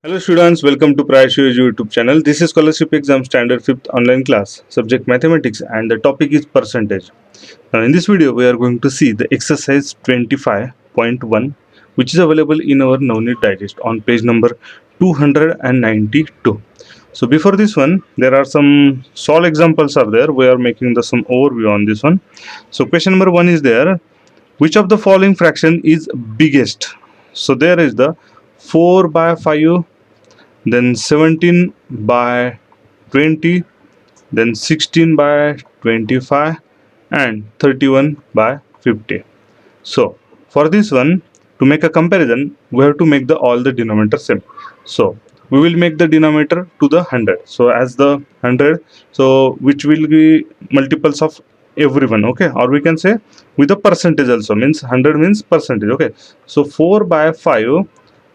Hello students, welcome to Prayashu YouTube channel. This is Scholarship Exam Standard 5th online class, subject mathematics, and the topic is percentage. Now in this video we are going to see the exercise 25.1 which is available in our Navneet Digest on page number 292. So before this one there are some solve examples are there. We are making the some overview on this one. So question number 1 is there. Which of the following fraction is biggest? So there is the 4 by 5, then 17 by 20, then 16 by 25, and 31 by 50. So for this one, to make a comparison, we have to make the all the denominator same. So we will make the denominator to the 100. So as the 100, so which will be multiples of everyone, okay? Or we can say with a percentage also, means 100 means percentage, okay? So 4 by 5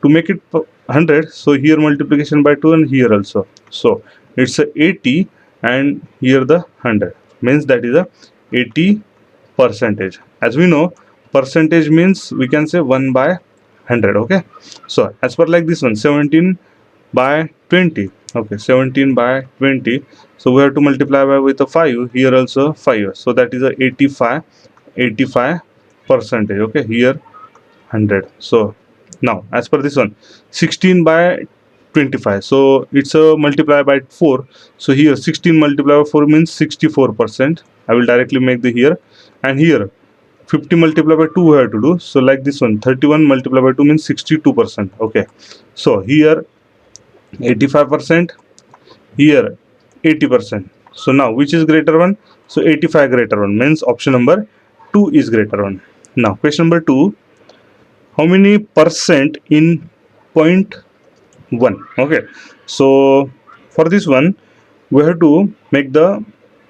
to make it 100, so here multiplication by 2 and here also, so it's a 80, and here the 100 means that is a 80 percentage. As we know, percentage means we can say 1 by 100, okay? So as per like this one, 17 by 20, okay, 17 by 20, so we have to multiply by with a 5, here also 5, so that is a 85 percentage, okay, here 100. So now as per this one, 16 by 25, so it's a multiply by 4, so here 16 multiply by 4 means 64%. I will directly make the here, and here 50 multiplied by 2 we have to do, so like this one, 31 multiplied by 2 means 62%, okay? So here 85%, here 80%. So now which is greater one? So 85 greater one, means option number 2 is greater one. Now question number 2, how many percent in point 1? Okay, so for this one we have to make the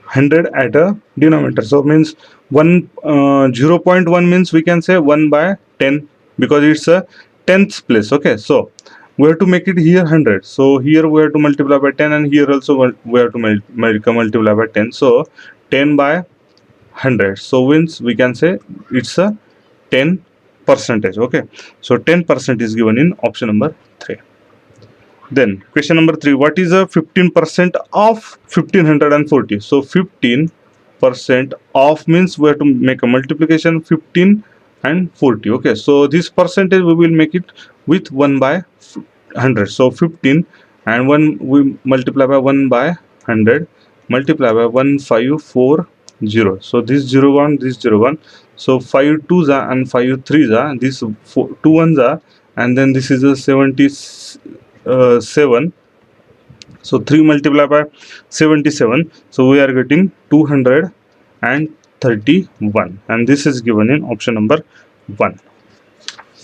100 at a denominator, so means 0.1 means we can say 1 by 10, because it's a tenth place, okay? So we have to make it here 100, so here we have to multiply by 10, and here also we have to multiply by 10, so 10 by 100, so means we can say it's a 10 percentage, okay? So 10% is given in option number 3. Then question number 3, what is a 15% of 1540? So 15% of means we have to make a multiplication 15 and 40, okay? So this percentage we will make it with 1 by 100, so 15 and 1 we multiply by 1 by 100, multiply by 1540, so this 0 1, this 0 1, so 5 2s are and 5 3s are, this 2 1s are, and then this is a 77, so 3 multiplied by 77, so we are getting 231, and this is given in option number 1.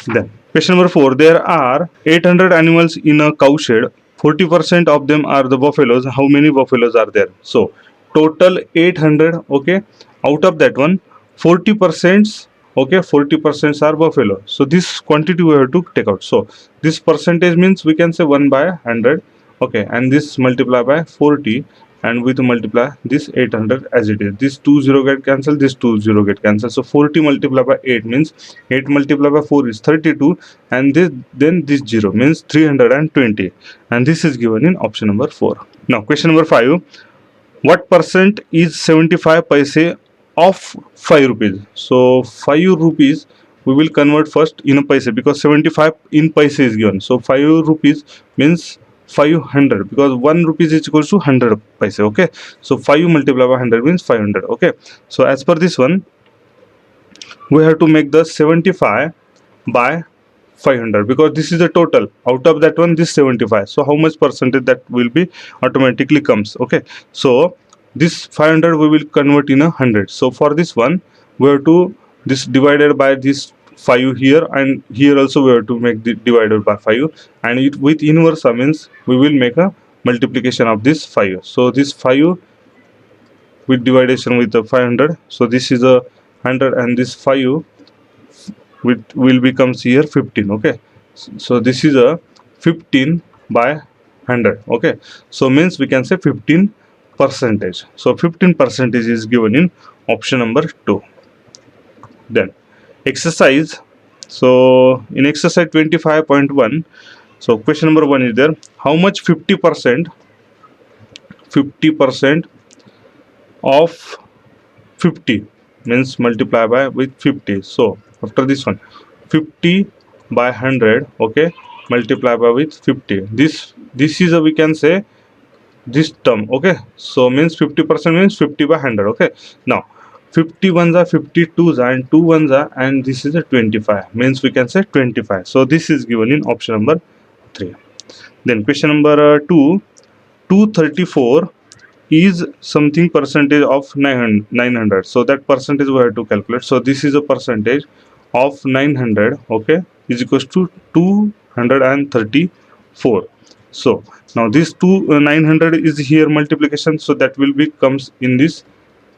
Then question number 4, there are 800 animals in a cow shed, 40% of them are the buffaloes. How many buffaloes are there? So total 800, okay? Out of that one, 40%, okay, 40% are buffalo, so this quantity we have to take out. So this percentage means we can say 1 by 100, okay, and this multiply by 40, and with multiply this 800 as it is, this 20 get cancelled, this 20 get cancelled, so 40 multiplied by 8 means 8 multiplied by 4 is 32, and this then this 0 means 320, and this is given in option number 4. Now question number 5, what percent is 75 paise of 5 rupees? So 5 rupees we will convert first in a paise, because 75 in paise is given, so 5 rupees means 500, because 1 rupees is equal to 100 paise, okay? So 5 multiplied by 100 means 500, okay? So as per this one, we have to make the 75 by 500, because this is the total. Out of that one, this 75, so how much percentage that will be automatically comes, okay? So this 500 we will convert in a 100, so for this one we have to this divided by this 5 here, and here also we have to make the divided by 5, and it with inverse means we will make a multiplication of this 5, so this 5 with dividation with the 500, so this is a 100, and this 5 with will becomes here 15, okay? So this is a 15 by 100, okay? So means we can say 15 percentage, so 15 percentage is given in option number 2. Then exercise, so in exercise 25.1, So question number 1 is there, how much 50% of 50 means multiply by with 50. So after this one, 50 by 100, okay, multiply by with 50. This is a, we can say, this term, okay. So means 50% means 50 by 100, okay. Now 50 ones are 52s and 2 ones are, and this is a 25 means we can say 25. So this is given in option number 3. Then question number 2, 234 is something percentage of 900. So that percentage we have to calculate. So this is a percentage of 900, okay, is equals to 234. So now this 900 is here multiplication, so that will be comes in this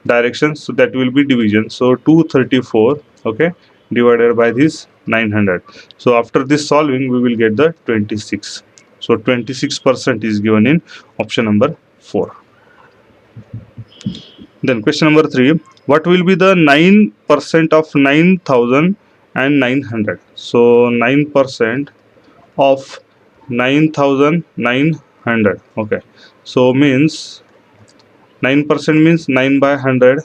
direction, so that will be division. So 234, okay, divided by this 900. So after this solving we will get the 26. So 26% is given in option number 4. Then question number 3, what will be the 9% of 9,900? So 9% of 9,900, okay. So means 9% means 9 by 100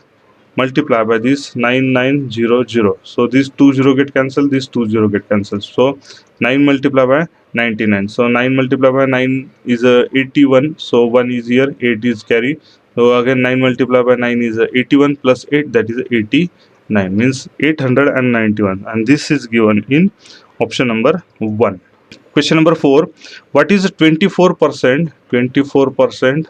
multiply by this 9900. So these 20 get cancelled, these 20 get cancelled. So 9 multiply by 99. So 9 multiply by 9 is 81. So 1 is here, 8 is carry. So again 9 multiply by 9 is 81 plus 8, that is 89, means 891, and this is given in option number 1. Question number 4, what is 24%? 24%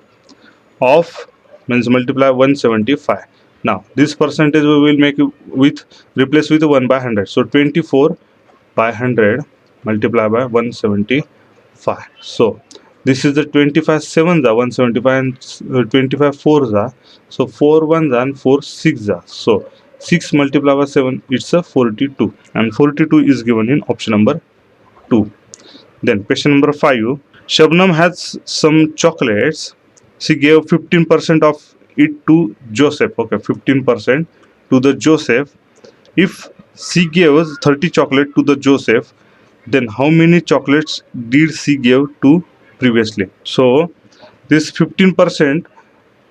of means multiply 175. Now this percentage we will make with replace with 1 by 100. So 24 by 100 multiply by 175. So this is the 25 sevens are 175 and 25 fours are, so 4 ones and 4 six are. So 6 multiply by 7, it's a 42, and 42 is given in option number 2. Then question number 5, Shabnam has some chocolates. She gave 15% of it to Joseph. Okay, 15% to the Joseph. If she gave 30 chocolate to the Joseph, then how many chocolates did she give to previously? So this 15%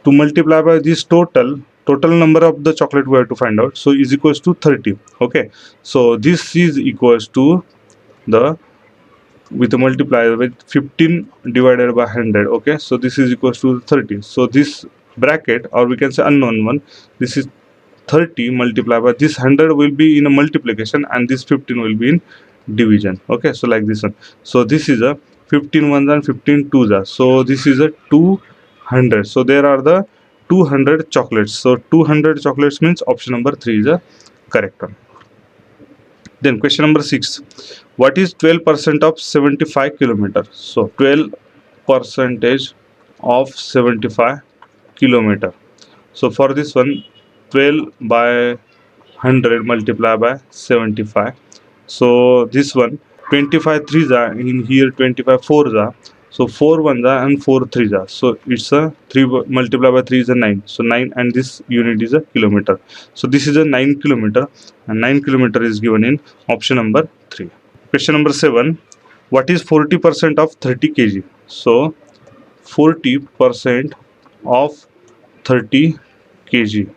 to multiply by this total number of the chocolate we have to find out. So is equals to 30. Okay, so this is equals to the with a multiplier with 15 divided by 100, okay. So this is equals to 30. So this bracket, or we can say unknown one, this is 30 multiplied by this 100 will be in a multiplication, and this 15 will be in division, okay. So like this one. So this is a 15 ones and 15 twos are, so this is a 200. So there are the 200 chocolates. So 200 chocolates means option number 3 is a correct one. Then question number 6, what is 12% of 75 kilometers? So 12 percentage of 75 kilometer. So for this one, 12 by 100 multiplied by 75. So this one, 25 threes are in here, 25 fours are. So 4 ones are and 4 threes are. So it's a 3 multiplied by 3 is a 9. So 9, and this unit is a kilometer. So this is a 9 kilometer, and 9 kilometer is given in option number 3. Question number 7, what is 40% of 30 kg? So 40% of 30 kg.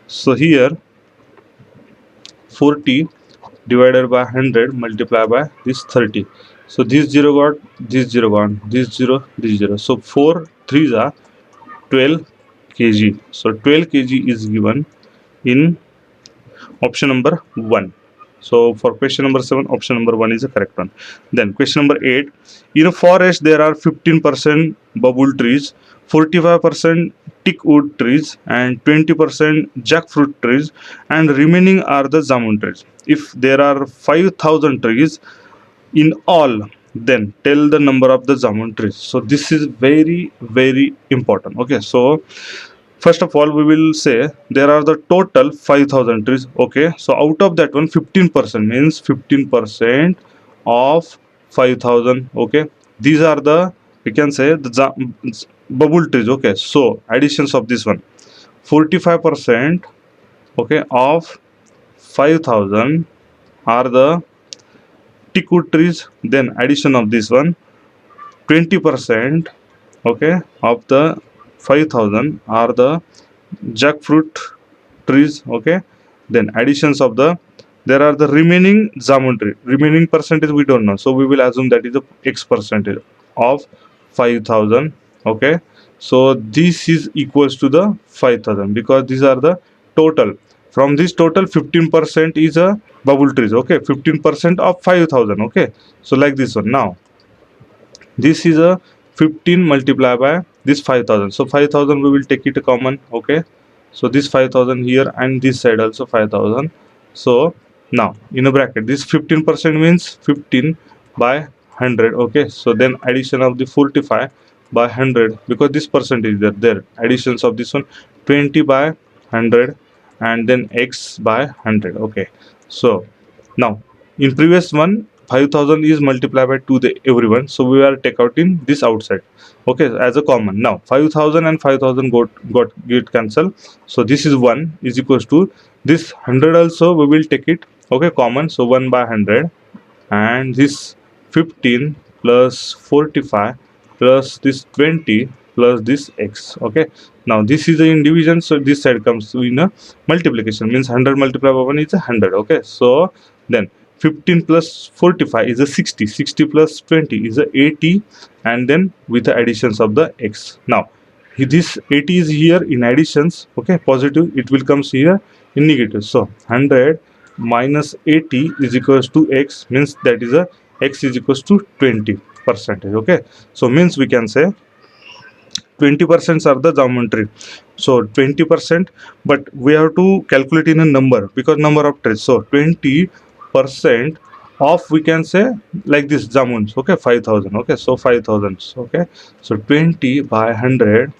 So here 40 divided by 100 multiplied by this 30. So this 0 got, this 0 gone, this 0, this 0. So 4 threes are 12 kg. So 12 kg is given in option number 1. So for question number 7, option number 1 is the correct one. Then question number 8, in a forest there are 15% bubble trees, 45% teak wood trees, and 20% jackfruit trees, and remaining are the jamun trees. If there are 5,000 trees in all, then tell the number of the jamun trees. So this is very important, okay. So first of all, we will say there are the total 5,000 trees, okay. So out of that one, 15% means 15% of 5,000, okay. These are the, we can say, the bubble trees, okay. So additions of this one, 45%, okay, of 5,000 are the teakwood trees, then addition of this one 20%, okay, of the 5000 are the jackfruit trees, okay, then additions of the, there are the remaining jamun tree, remaining percentage we don't know, so we will assume that is the x percentage of 5000, okay. So this is equals to the 5000 because these are the total. From this total 15% is a bubble trees, okay, 15% of 5000, okay. So like this one. Now this is a 15 multiplied by this 5000, so 5000 we will take it common, okay. So this 5000 here and this side also 5000. So now in a bracket this 15% means 15 by 100, okay. So then addition of the 45 by 100 because this percentage is there, additions of this one 20 by 100 and then x by 100, okay. So now in previous one 5000 is multiplied by 2 the everyone, so we are take out in this outside, okay, as a common. Now 5000 and 5000 got get cancel, so this is 1 is equals to this 100 also we will take it, okay, common. So 1 by 100 and this 15 plus 45 plus this 20 plus this x, okay. Now this is in division, so this side comes in a multiplication, means 100 multiplied by 1 is 100, okay. So then 15 plus 45 is a 60, 60 plus 20 is a 80, and then with the additions of the x. Now this 80 is here in additions, okay, positive, it will comes here in negative. So 100 minus 80 is equals to x, means that is a x is equals to 20 percentage, okay. So means we can say 20% are the jamun tree, so 20%, but we have to calculate in a number because number of trees. So 20% of, we can say like this jamuns, okay, 5000, okay. So 5000, okay. So 20 by 100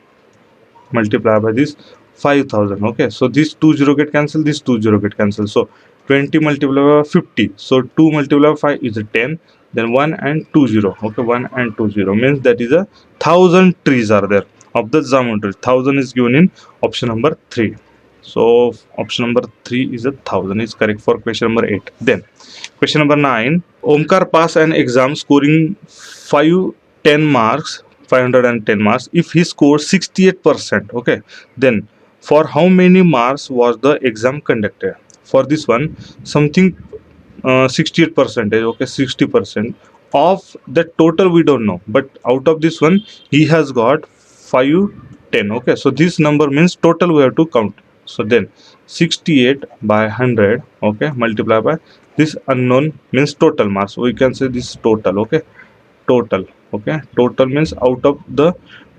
multiply by this 5000, okay. So this 20 get cancelled, this 20 get cancelled, so 20 multiplied by 50, so 2 multiplied by 5 is a 10, then 1 and 20, okay, 1 and 20 means that is a 1000 trees are there of the jamun tree. 1000 is given in option number 3, so option number 3 is a 1000 is correct for question number 8. Then question number 9, Omkar pass an exam scoring 510 marks, 510 marks. If he scores 68%, okay, then for how many marks was the exam conducted? For this one, something 68 percentage, okay, 60% of the total we don't know, but out of this one he has got 510, okay. So this number means total we have to count. So then 68 by 100, okay, multiply by this unknown means total marks, we can say this total, okay, total, okay. Total means out of the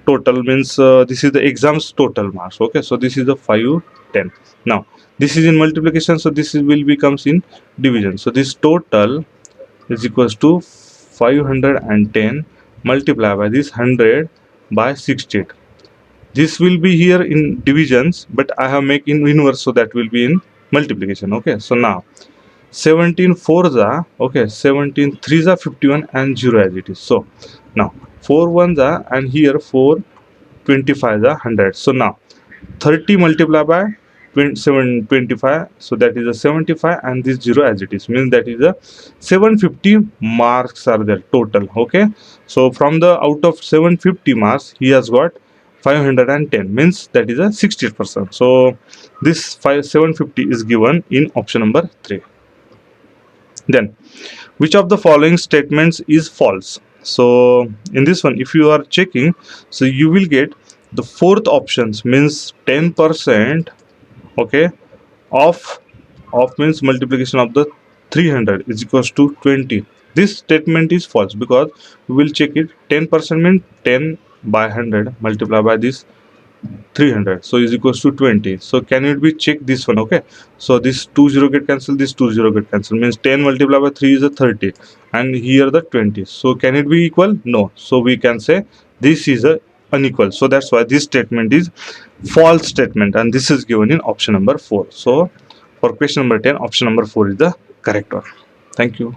total means this is the exams total marks, okay. So this is the 510. Now this is in multiplication, so this is will becomes in division. So this total is equals to 510 multiplied by this 100 by 68. This will be here in divisions, but I have make in inverse, so that will be in multiplication, okay. So now 17 4s are, okay, 17 3s are 51 and 0 as it is. So now 4 1s are, and here 4 25 are 100. So now 30 multiplied by 25, so that is a 75 and this 0 as it is, means that is a 750 marks are there total, okay. So from the out of 750 marks he has got 510, means that is a 60%. So this 750 is given in option number 3. Then which of the following statements is false? So in this one if you are checking, so you will get the fourth options, means 10%, okay, of means multiplication of the 300 is equals to 20. This statement is false because we will check it. 10% means 10 by 100 multiplied by this 300, so is equals to 20. So can it be checked this one, okay. So this 20 get cancelled, this 20 get cancelled, means 10 multiplied by 3 is a 30 and here the 20. So can it be equal? No. So we can say this is a unequal, so that's why this statement is false statement, and this is given in option number 4. So for question number 10, option number 4 is the correct one. Thank you.